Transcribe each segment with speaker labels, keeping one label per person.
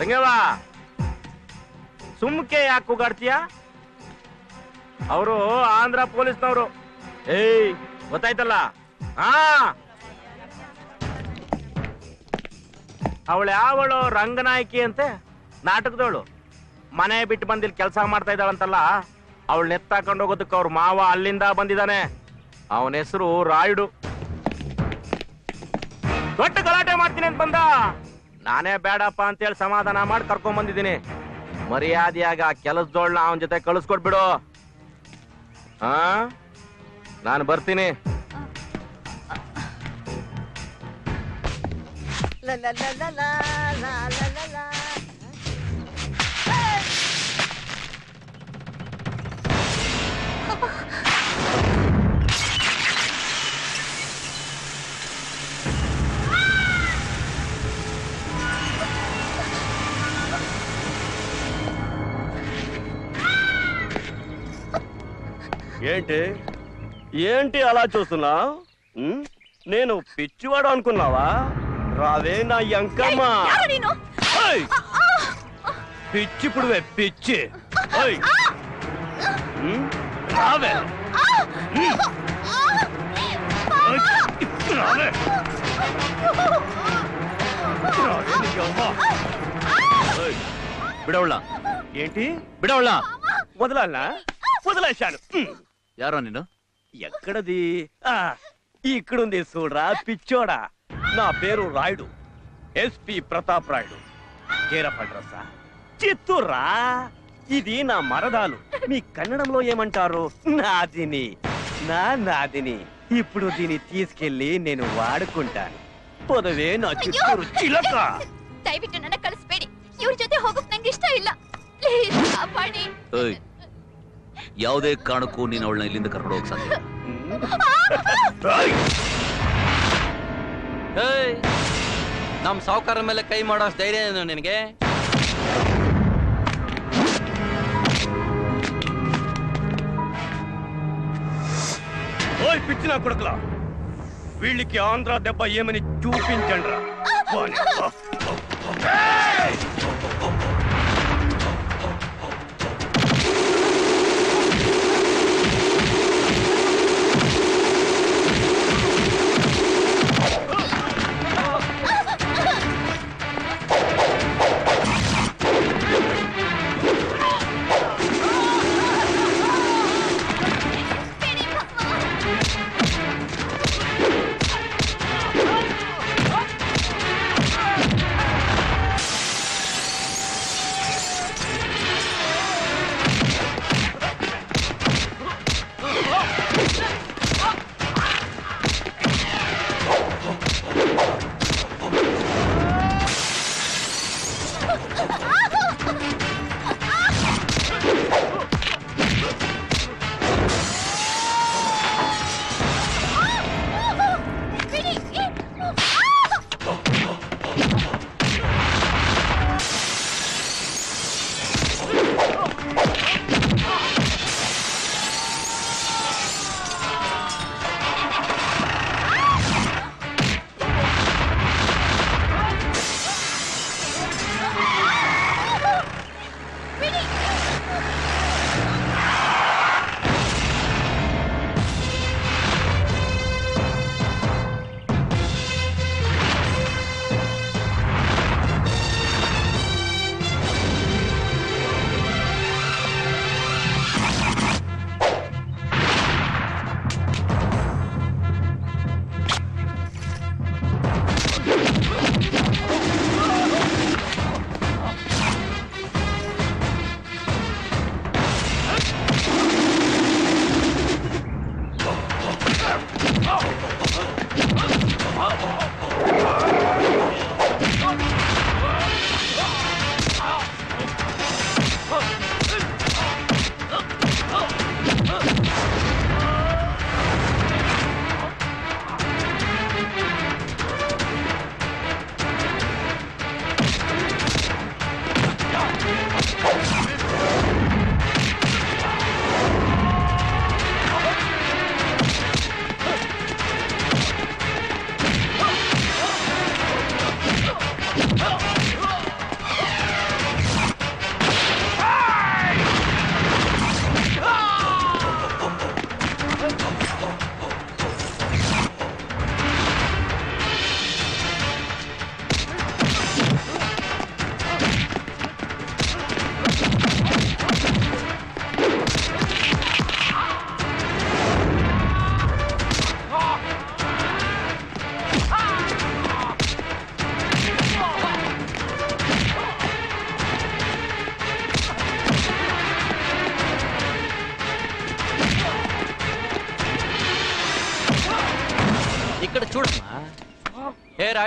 Speaker 1: ತಂಗವ್ವ ಸುಮ್ಕೆ ಯಾಕೆ ಕೂಗಾಡ್ತೀಯ? ಅವರು ಆಂಧ್ರ ಪೊಲೀಸ್ನವರು. ಏಯ್ ಗೊತ್ತಾಯ್ತಲ್ಲ? ಹಾ, ಅವಳು ಯಾವಳು ರಂಗನಾಯಕಿ ಅಂತೆ, ನಾಟಕದವಳು. ಮನೆ ಬಿಟ್ಟು ಬಂದಿಲ್ ಕೆಲಸ ಮಾಡ್ತಾ ಇದ್ದಾಳಂತಲ್ಲ, ಅವಳು ನೆತ್ತಾಕೊಂಡು ಹೋಗೋದಕ್ಕೆ ಅವ್ರ ಮಾವ ಅಲ್ಲಿಂದ ಬಂದಿದ್ದಾನೆ. ಅವನ ಹೆಸರು ರಾಯುಡು. ದೊಡ್ಡ ಗಲಾಟೆ ಮಾಡ್ತೀನಿ ಅಂತ ಬಂದ. ನಾನೇ ಬೇಡಪ್ಪ ಅಂತೇಳಿ ಸಮಾಧಾನ ಮಾಡಿ ಕರ್ಕೊಂಡ್ ಬಂದಿದ್ದೀನಿ. ಮರ್ಯಾದೆಯಾಗ ಆ ಕೆಲಸದೋಳ್ನ ಅವನ ಜೊತೆ ಕಳಿಸ್ಕೊಟ್ಬಿಡು. ಹಾ, ನಾನು ಬರ್ತೀನಿ.
Speaker 2: ఏంటి ఏంటి అలా చూస్తున్నా? నేను పిచ్చివాడు అనుకున్నావా? రావే నా యంకమ్మ. పిచ్చి పుడువే పిచ్చి. రావే
Speaker 1: ಬಿಡವಳ.
Speaker 2: ఏంటి
Speaker 1: ಬಿಡವಳ.
Speaker 2: వదలాలా? వదిలేశాను.
Speaker 1: ಯಾರೋ ನೀನು?
Speaker 2: ఎక్కడది? ఇక్కడుంది చూడరా పిచ్చోడా. నా పేరు Rayudu, SP Pratap Rayudu. Care of address చిత్తూర్రా. ఇది నా మరదాలు. మీ కన్నడంలో ఏమంటారు? నాదిని. నాదిని. ఇప్పుడు దీన్ని తీసుకెళ్లి నేను వాడుకుంటాను. పొదవే నా చిత్తూరు చిలక.
Speaker 3: ದಯವಿಟ್ಟು ನನ್ನ ಕಳಿಸ್ಬೇಡಿ. ಇವ್ರ ಜೊತೆ ಹೋಗಕ್ ನಂಗೆ ಇಷ್ಟ ಇಲ್ಲ. ಪ್ಲೀಸ್ ಕಾಪಾಡಿ.
Speaker 1: ಯಾವುದೇ ಕಾರಣಕ್ಕೂ ನೀನು ಅವಳನ್ನ ಇಲ್ಲಿಂದ ಕರ್ಕೊಂಡು ಹೋಗಕ್ ಸಾಧ್ಯ. ನಮ್ ಸಾವುಕಾರ ಮೇಲೆ ಕೈ ಮಾಡೋ ಧೈರ್ಯ ಏನು ನಿನಗೆ?
Speaker 2: ఓయ్ పిచ్చి నా కొడుకులా, వీళ్ళకి ఆంధ్ర దెబ్బ ఏమని చూపించండి రా.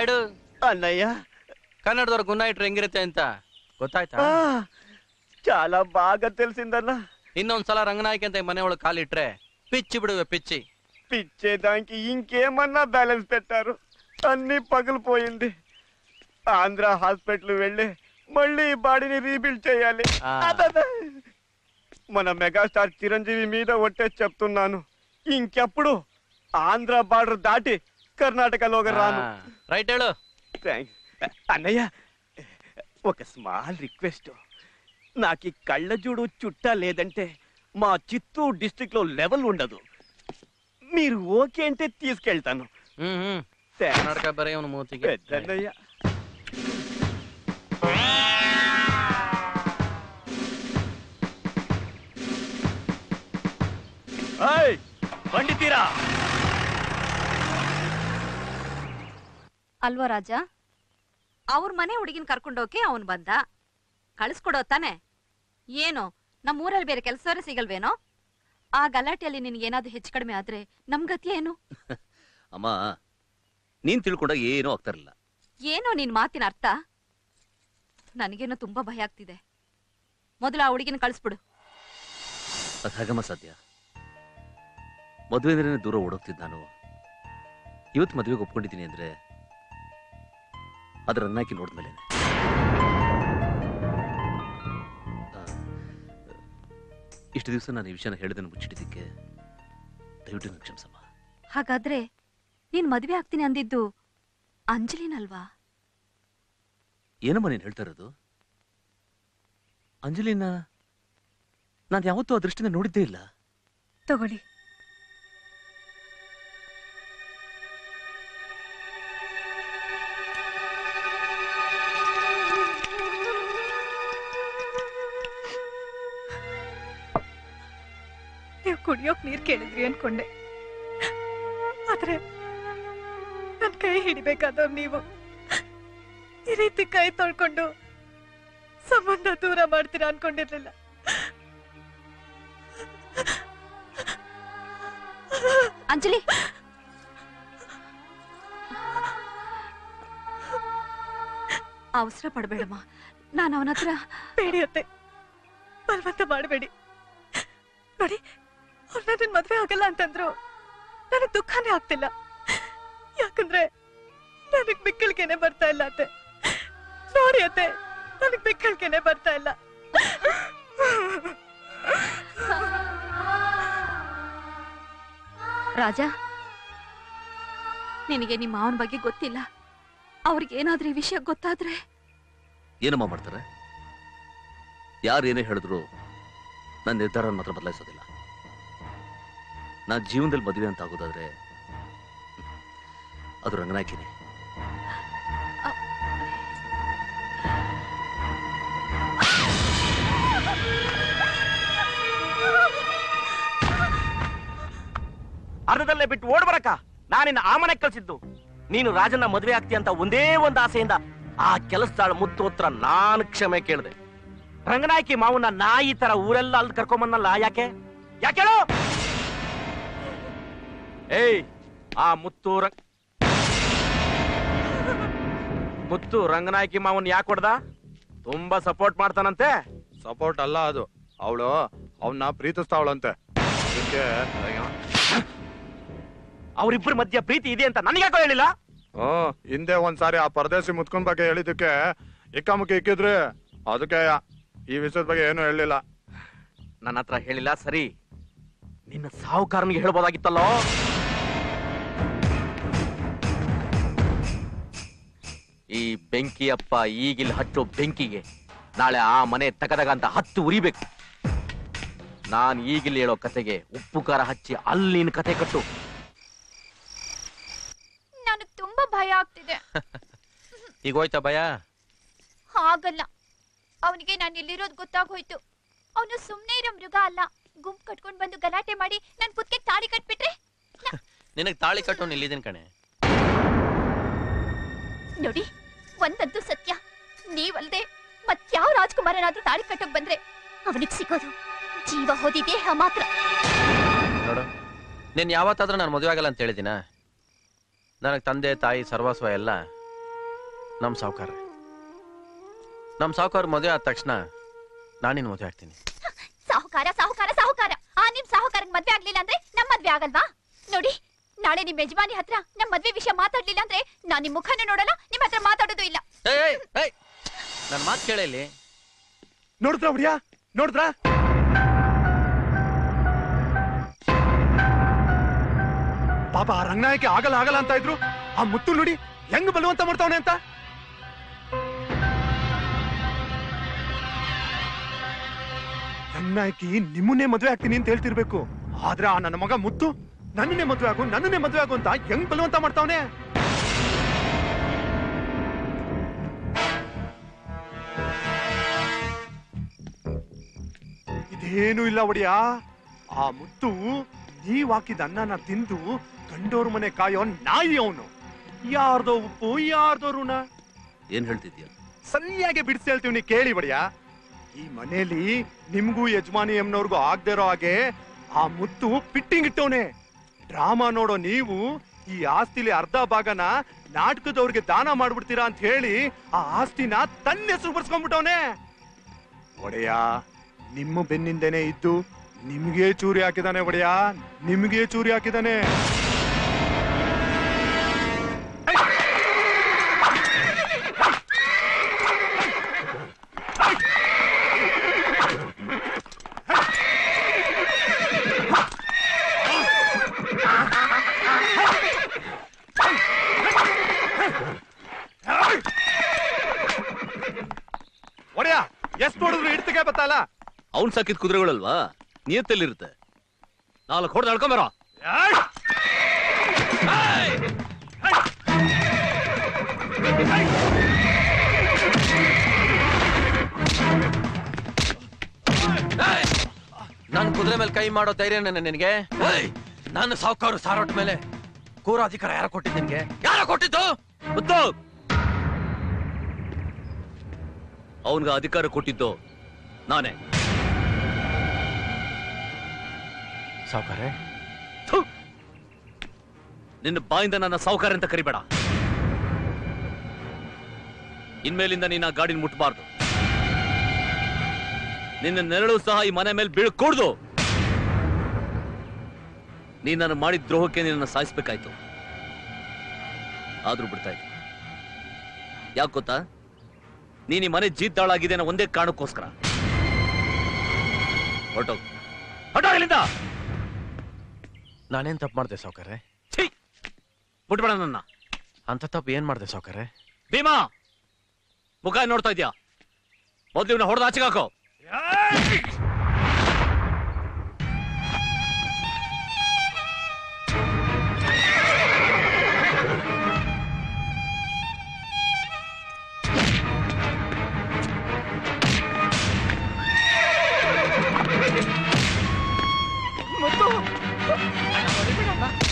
Speaker 4: ರಾಯ್ಡು
Speaker 2: ಅಣ್ಣಯ್ಯ
Speaker 4: ಕನ್ನಡದವ್ರ ಗುಣ ಇಟ್ರೆ ಹೆಂಗಿರುತ್ತೆ ಅಂತ ಗೊತ್ತಾಯ್ತಾ?
Speaker 2: చాలా బాగా తెలిసిందన్న.
Speaker 4: ಇನ್ನೊಂದ್ಸಲ ರಂಗನಾಯ್ಕೆ ಅಂತ ಮನೆ ಒಳಗೆ ಕಾಲಿಟ್ರೆ పిచ్చి ಬಿಡುವೆ పిచ్చి.
Speaker 2: పిచ్చేదానికి ఇంకేమన్నా బ్యాలెన్స్ పెట్టారు, అన్ని పగిలిపోయింది. ఆంధ్ర హాస్పిటల్ వెళ్ళి మళ్ళీ ఈ బాడీని రీబిల్డ్ చేయాలి. మన మెగాస్టార్ చిరంజీవి మీద ఒట్టేసి చెప్తున్నాను, ఇంకెప్పుడు ఆంధ్ర బార్డర్ దాటి కర్ణాటకలోకి రాను.
Speaker 4: రైట్ ಹೇಳು.
Speaker 2: అన్నయ్య ఒక స్మాల్ రిక్వెస్ట్, నాకు ఈ కళ్ళజోడు చుట్టా లేదంటే మా చిత్తూరు డిస్ట్రిక్ట్ లో లెవెల్ ఉండదు. మీరు ఓకే అంటే తీసుకెళ్తాను.
Speaker 4: ಕರ್ನಾಟಕ ಬರೀ ಅವನು ಮೂತಿಗೆ.
Speaker 2: పెద్దన్నయ్య ಬಂದಿದ್ದೀರಾ
Speaker 5: ಅಲ್ವಾ ರಾಜ? ಅವ್ರ ಮನೆ ಹುಡುಗಿನ ಕರ್ಕೊಂಡೋಕೆ ಅವನ್ ಬಂದ. ಕಳಿಸ್ಕೊಡೋ ತಾನೆ? ಏನು ನಮ್ಮೂರಲ್ಲಿ ಬೇರೆ ಕೆಲಸವರೇ ಸಿಗಲ್ವೇನೋ? ಆ ಗಲಾಟೆಯಲ್ಲಿ ನಿನ್ಗೇನಾದ್ರೂ ಹೆಚ್ಚು ಕಡಿಮೆ ಆದ್ರೆ ನಮ್ ಗತಿ ಏನು?
Speaker 6: ಅಮ್ಮ, ನೀನ್ ತಿಳ್ಕೊಂಡಾಗ ಏನೂ ಆಗ್ತಾರಿಲ್ಲ.
Speaker 5: ಏನೋ ನಿನ್ ಮಾತಿನ ಅರ್ಥ? ನನಗೇನೋ ತುಂಬಾ ಭಯ ಆಗ್ತಿದೆ. ಮೊದಲು ಆ ಹುಡುಗಿನ ಕಳಿಸ್ಬಿಡು.
Speaker 6: ಅದ್ ಹಾಗಮ್ಮ ಸಾಧ್ಯ? ಮದುವೆ ಅಂದ್ರೆ ದೂರ ಓಡೋಗ್ತಿದ್ ನಾನು. ಇವತ್ತು ಮದುವೆಗೆ ಒಪ್ಕೊಂಡಿದ್ದೀನಿ ಅಂದ್ರೆ ಅದ್ರ ಅನ್ನಾಕಿ ನೋಡಿದ್ಮೇಲೆ. ಇಷ್ಟು ದಿವಸ ನಾನು ಈ ವಿಷಯನ ಹೇಳಿದನ್ನು ಮುಚ್ಚಿಟ್ಟಿದ್ದಕ್ಕೆ ದಯವಿಟ್ಟು ನಂಗೆ ಕ್ಷಮಿಸಮ್ಮ.
Speaker 5: ಹಾಗಾದ್ರೆ ನೀನ್ ಮದ್ವೆ ಆಗ್ತೀನಿ ಅಂದಿದ್ದು ಅಂಜಲಿನಲ್ವಾ?
Speaker 6: ಏನಮ್ಮ ನೀನ್ ಹೇಳ್ತಾ ಇರೋದು? ಅಂಜಲಿನ ನಾನು ಯಾವತ್ತೂ ಆ ದೃಷ್ಟಿನ ನೋಡಿದ್ದೇ ಇಲ್ಲ.
Speaker 5: ತಗೊಳ್ಳಿ.
Speaker 7: ನೀವು ಕುಡಿಯೋಕ್ ನೀರ್ ಕೇಳಿದ್ರಿ ಅನ್ಕೊಂಡೆ, ಆದ್ರೆ ನನ್ ಕೈ ಹಿಡಿಬೇಕಾದವ್ರು ನೀವು. ಈ ರೀತಿ ಕೈ ತೊಳ್ಕೊಂಡು ಸಂಬಂಧ ದೂರ ಮಾಡ್ತೀರಾ ಅನ್ಕೊಂಡಿರ್ಲಿಲ್ಲ.
Speaker 5: ಅಂಜಲಿ, ಅವಸರ ಪಡಬೇಡಮ್ಮ. ನಾನು ಅವನ ಹತ್ರ
Speaker 7: ಬೇಡಿ ಅತ್ತೆ, ಬಲವಂತ ಮಾಡಬೇಡಿ. ನೋಡಿ, ಅವ್ರು ನನ್ನ ಮದ್ವೆ ಆಗಲ್ಲ ಅಂತಂದ್ರು ನನಗ್ ದುಃಖನೇ ಆಗ್ತಿಲ್ಲ. ಯಾಕಂದ್ರೆ ನನಗ್ ಬಿಕ್ಕಳಿಗೆನೆ ಬರ್ತಾ ಇಲ್ಲ ಅತ್ತೆ. ನೋಡಿ ಅತ್ತೆ, ನನಗ್ ಬಿಕ್ಕಳಿಗೆನೆ ಬರ್ತಾ ಇಲ್ಲ.
Speaker 5: ರಾಜ, ನಿನಗೆ ನಿಮ್ಮ ಮಾವನ ಬಗ್ಗೆ ಗೊತ್ತಿಲ್ಲ. ಅವ್ರಿಗೇನಾದ್ರೂ ಈ ವಿಷಯ ಗೊತ್ತಾದ್ರೆ
Speaker 6: ಏನಮ್ಮ ಮಾಡ್ತಾರೆ? ಯಾರು ಏನೇ ಹೇಳಿದ್ರು ನನ್ನ ನಿರ್ಧಾರ ಮಾತ್ರ ಬದಲಾಯಿಸೋದಿಲ್ಲ. ನಾ ಜೀವನದಲ್ಲಿ ಮದುವೆ ಅಂತ ಆಗೋದಾದ್ರೆ ಅದು ರಂಗನಾಯ್ಕಿನಿ.
Speaker 1: ಅರ್ಧದಲ್ಲೇ ಬಿಟ್ಟು ಓಡ್ ಬರಕ ನಾನಿನ್ನ ಆ ಮನೆಗೆ ಕಳ್ಸಿದ್ದು. ನೀನು ರಾಜನ ಮದುವೆ ಆಗ್ತಿ ಅಂತ ಒಂದೇ ಒಂದು ಆಸೆಯಿಂದ ಆ ಕೆಲಸದಾಳ ಮುತ್ತೋತ್ರ ನಾನು ಕ್ಷಮೆ ಕೇಳಿದೆ. ರಂಗನಾಯ್ಕಿ ಮಾವನ್ನ ನಾಯಿ ತರ ಊರೆಲ್ಲ ಅಲ್ಲಿ ಕರ್ಕೊಂಬಂದಲ್ಲ. ಯಾಕೆ ಯಾಕೇಳು? ಏಯ್, ಆ ಮುತ್ತು ರಂಗನಾಯ್ಕಿ ಮಾವನ್ ಯಾಕೆ ಹೊಡ್ದ? ತುಂಬಾ ಸಪೋರ್ಟ್ ಮಾಡ್ತಾನಂತೆ.
Speaker 8: ಸಪೋರ್ಟ್ ಅಲ್ಲ ಅದು, ಅವಳು ಅವನ್ನ ಪ್ರೀತಿಸ್ತಾವಳಂತೆ.
Speaker 1: ಅವ್ರಿಬ್ರ ಮಧ್ಯ ಪ್ರೀತಿ ಇದೆ ಅಂತ ನನಗ್ಯಾಕೋ ಹೇಳಿಲ್ಲ?
Speaker 8: ಹಿಂದೆ ಒಂದ್ಸಾರಿ ಆ ಪರದೇಶಿ ಮುತ್ಕೊಂಡ್ ಬಗ್ಗೆ ಹೇಳಿದಕ್ಕೆ ಇಕ್ಕಮುಖಿ ಇಕ್ಕಿದ್ರಿ. ಅದಕ್ಕೆ ಈ ವಿಷಯದ ಬಗ್ಗೆ ಏನು ಹೇಳಿಲ್ಲ.
Speaker 1: ನನ್ನ ಹತ್ರ ಹೇಳಿಲ್ಲ ಸರಿ, ನಿನ್ನ ಸಾಹುಕಾರನಿಗೆ ಹೇಳ್ಬೋದಾಗಿತ್ತಲ್ಲೋ. ಈ ಬೆಂಕಿಯಪ್ಪ ಈಗಿಲ್ ಹಚ್ಚೋ ಬೆಂಕಿಗೆ ನಾಳೆ ಆ ಮನೆ ತಗದಾಗ ಅಂತ 10 ಉರಿಬೇಕು. ನಾನ್ ಈಗಿಲ್ ಹೇಳೋ ಕತೆಗೆ ಉಪ್ಪು ಖಾರ ಹಚ್ಚಿ ಅಲ್ಲಿ ನಿನ್ ಕತೆ ಕಟ್ಟು.
Speaker 3: ನನಗ್ ತುಂಬಾ ಭಯ ಆಗ್ತಿದೆ.
Speaker 4: ಈಗ ಹೋಯ್ತಾ ಭಯ?
Speaker 3: ಹಾಗಲ್ಲ, ಅವನಿಗೆ ನಾನು ಇಲ್ಲಿರೋದು ಗೊತ್ತಾಗೋಯ್ತು. ಅವನು ಸುಮ್ನೆ ಇರೋ ಮೃಗ ಅಲ್ಲ. ಗುಂಪು ಕಟ್ಕೊಂಡ್ ಬಂದು ಗಲಾಟೆ ಮಾಡಿ ನನ್ ಕುತ್ತಿಗೆ ತಾಳಿ ಕಟ್ಬಿಟ್ರೆ
Speaker 4: ನಿನಗ್ ತಾಳಿ ಕಟ್ಟೋನ್ ಇಲ್ಲಿದ್ದೀನಿ ಕಣೆ.
Speaker 3: ನೋಡಿ, ಒಂದಂತೂ ಸತ್ಯ, ನೀವಲ್ದೆ ಮತ್ಯಾವ ರಾಜ್ಕುಮಾರನಾದ್ರೂ ತಾಳಿ ಕಟ್ಟೋಕ್ ಬಂದ್ರೆ ಅವನಿಗೆ ಸಿಗೋದು ಜೀವ ಹೋದಿ ದೇಹ ಮಾತ್ರ.
Speaker 4: ನೋಡು, ನೀನ್ ಯಾವತ್ತಾದ್ರೂ ನಾನು ಮದುವೆ ಆಗಲ್ಲ ಅಂತ ಹೇಳಿದಿನ? ನನಗ್ ತಂದೆ ತಾಯಿ ಸರ್ವಸ್ವ ಎಲ್ಲ ನಮ್ ಸಾವುಕಾರ ಮದುವೆ ಆದ ತಕ್ಷಣ ನಾನಿನ್ ಮದುವೆ ಆಗ್ತೀನಿ.
Speaker 3: ಸಾಹುಕಾರ ಸಾಹುಕಾರ ಸಾಹುಕಾರ ಆ ನಿಮ್ ಸಾಹುಕಾರನ್ ಮದ್ವೆ ಆಗ್ಲಿಲ್ಲ ಅಂದ್ರೆ ನಮ್ ಮದ್ವೆ ಆಗಲ್ವಾ? ನೋಡಿ, ನಾಳೆ ನಿಮ್ ಯಜಮಾನಿ ಹತ್ರ ನಮ್ ಮದ್ವೆ ವಿಷಯ ಮಾತಾಡ್ಲಿಲ್ಲ ಅಂದ್ರೆ ನಾನ್ ನಿಮ್ ಮುಖನ ನೋಡಲ್ಲ, ನಿಮ್ ಹತ್ರ ಮಾತಾಡೋದು ಇಲ್ಲ.
Speaker 4: ನನ್ ಮಾತು ಕೇಳಿ.
Speaker 8: ನೋಡಿದ್ರ ಹುಡಿಯ, ನೋಡಿದ್ರ? ಪಾಪ ಆ ರಂಗನಾಯಕಿ ಆಗಲ್ಲ ಆಗಲ್ಲ ಅಂತ ಇದ್ರು, ಆ ಮುತ್ತು ನೋಡಿ ಹೆಂಗ್ ಬಲವಂತ ಮಾಡ್ತಾವನೆ ಅಂತ. ರಂಗನಾಯಕಿ ನಿಮ್ಮನ್ನೇ ಮದ್ವೆ ಆಗ್ತೀನಿ ಅಂತ ಹೇಳ್ತಿರ್ಬೇಕು, ಆದ್ರೆ ಆ ನನ್ನ ಮಗ ಮುತ್ತು ನನ್ನನ್ನೇ ಮದ್ವೆ ಆಗು ಅಂತ ಹೆಂಗ್ ಬಲವಂತ ಮಾಡ್ತಾವನೆ. ಇದೇನು ಇಲ್ಲ ಒಡಿಯ, ಆ ಮುತ್ತು ನೀವ್ ಹಾಕಿದ ಅನ್ನನ ತಿಂದು ಕಂಡೋರ್ ಮನೆ ಕಾಯೋ ನಾಯಿ ಅವನು. ಯಾರ್ದೋ ಉಪ್ಪು ಯಾರ್ದೋ ಋಣ.
Speaker 6: ಏನ್ ಹೇಳ್ತಿದ್ಯಾ?
Speaker 8: ಸರಿಯಾಗಿ ಬಿಡಿಸಿ ಹೇಳ್ತೀವಿ, ಕೇಳಿ ಒಡಿಯ. ಈ ಮನೇಲಿ ನಿಮ್ಗೂ ಯಜಮಾನಿ ಎಮ್ನವ್ರಿಗೂ ಆಗದೆ ಇರೋ ಹಾಗೆ ಆ ಮುತ್ತು ಫಿಟ್ಟಿಂಗ್ ಇಟ್ಟವನೆ. ಡ್ರಾಮಾ ನೋಡೋ ನೀವು ಈ ಆಸ್ತಿಲಿ ಅರ್ಧ ಭಾಗನ ನಾಟಕದವ್ರಿಗೆ ದಾನ ಮಾಡ್ಬಿಡ್ತೀರಾ ಅಂತ ಹೇಳಿ ಆ ಆಸ್ತಿನ ತನ್ನ ಹೆಸರು ಬರ್ಸ್ಕೊಂಡ್ಬಿಟ್ಟವನೆ. ಒಡೆಯ, ನಿಮ್ಮ ಬೆನ್ನಿಂದನೇ ಇದ್ದು ನಿಮ್ಗೆ ಚೂರಿ ಹಾಕಿದಾನೆ. ಒಡೆಯ, ನಿಮ್ಗೆ ಚೂರಿ ಹಾಕಿದಾನೆ. ಒಡೆಯ, ಎಷ್ಟು ನೋಡಿದ್ರು ಇಡ್ತಿಗೆ ಬತ್ತಲ್ಲ.
Speaker 6: ಅವ್ನ್ ಸಾಕಿದ್ ಕುದುರೆಗಳಲ್ವಾ, ನಿಯತ್ತಲ್ಲಿರುತ್ತೆ. 4 ಹೊಡೆದು ಅಳ್ಕೊಂಬರೋ.
Speaker 4: ನನ್ ಕುದುರೆ ಮೇಲೆ ಕೈ ಮಾಡೋ ಧೈರ್ಯ ನಿನಗೆ? ನಾನು ಸಾವುಕಾರ ಸಾರೋಟ್ ಮೇಲೆ ಕೂರಾಧಿಕಾರ ಯಾರ ಕೊಟ್ಟಿದ್ದು ನಿನ್ಗೆ? ಯಾರ ಕೊಟ್ಟಿದ್ದು?
Speaker 6: ಗೊತ್ತು, ಅವನ್ಗ ಅಧಿಕಾರ ಕೊಟ್ಟಿದ್ದು ನಾನೇ.
Speaker 4: ಸಾವುಕಾರೆ,
Speaker 6: ನಿನ್ನ ಬಾಯಿಂದ ನನ್ನ ಸಾವುಕಾರ ಅಂತ ಕರಿಬೇಡ. ಇನ್ಮೇಲಿಂದ ನೀನು ಆ ಗಾಡಿನ ಮುಟ್ಬಾರ್ದು. ನಿನ್ನ ನೆರಳು ಸಹ ಈ ಮನೆ ಮೇಲೆ ಬೀಳ್ಕೊಡ್ದು. ನೀನ್ ನಾನು ಮಾಡಿದ ದ್ರೋಹಕ್ಕೆ ನಿನ್ನ ಸಾಯಿಸ್ಬೇಕಾಯ್ತು, ಆದ್ರೂ ಬಿಡ್ತಾ ಇದ್ದೆ. ಯಾಕೆ ಗೊತ್ತಾ? ನೀನ್ ಈ ಮನೆ ಜೀದ್ದಾಳಾಗಿದೆ ಅನ್ನೋ ಒಂದೇ ಕಾರಣಕ್ಕೋಸ್ಕರ. ಹೊರಟೋಗಿಲ್ಲಿಂದ.
Speaker 4: ನಾನೇನ್ ತಪ್ಪು ಮಾಡ್ದೆ ಸಾವುಕಾರೆ?
Speaker 6: ಬಿಟ್ಬೇಡ ನನ್ನ.
Speaker 4: ಅಂತ ತಪ್ಪು ಏನ್ ಮಾಡ್ದೆ ಸಾವುಕಾರೆ?
Speaker 6: ಭೀಮಾ, ಮುಖ ನೋಡ್ತಾ ಇದ್ಯಾ? ಮೊದ್ಲು ಇವನ್ನ ಹೊಡೆದ ಆಚೆಗೆ ಹಾಕೋ.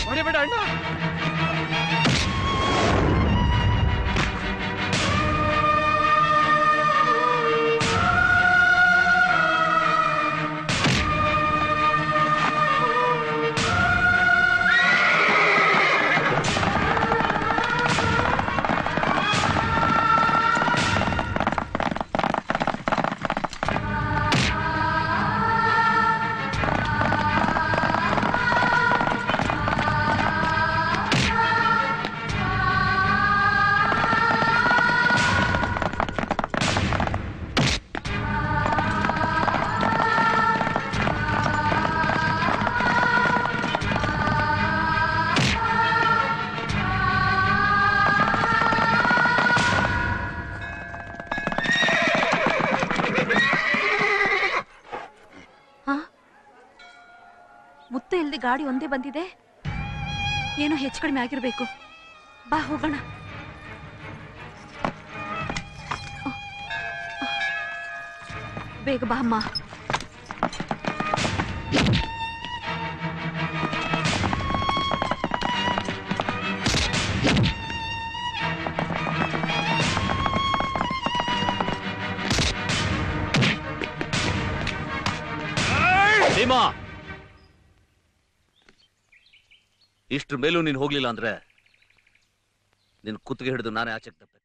Speaker 2: ಹೊಡಿಬೇಡ ಅಣ್ಣ.
Speaker 5: ಮುತ್ತು ಇಲ್ದೆ ಗಾಡಿ ಒಂದೇ ಬಂದಿದೆ. ಏನೋ ಹೆಚ್ಚು ಕಡಿಮೆ ಆಗಿರ್ಬೇಕು. ಬಾ ಹೋಗೋಣ. ಬೇಗ ಬಾ ಅಮ್ಮ.
Speaker 6: ಭೀಮಾ, ಇಷ್ಟ್ರ ಮೇಲೂ ನೀನ್ ಹೋಗ್ಲಿಲ್ಲ ಅಂದ್ರೆ ನಿನ್ ಕುತ್ತಿಗೆ ಹಿಡಿದು ನಾನೇ ಆಚೆಗೆ ತಪ್ಪೆ.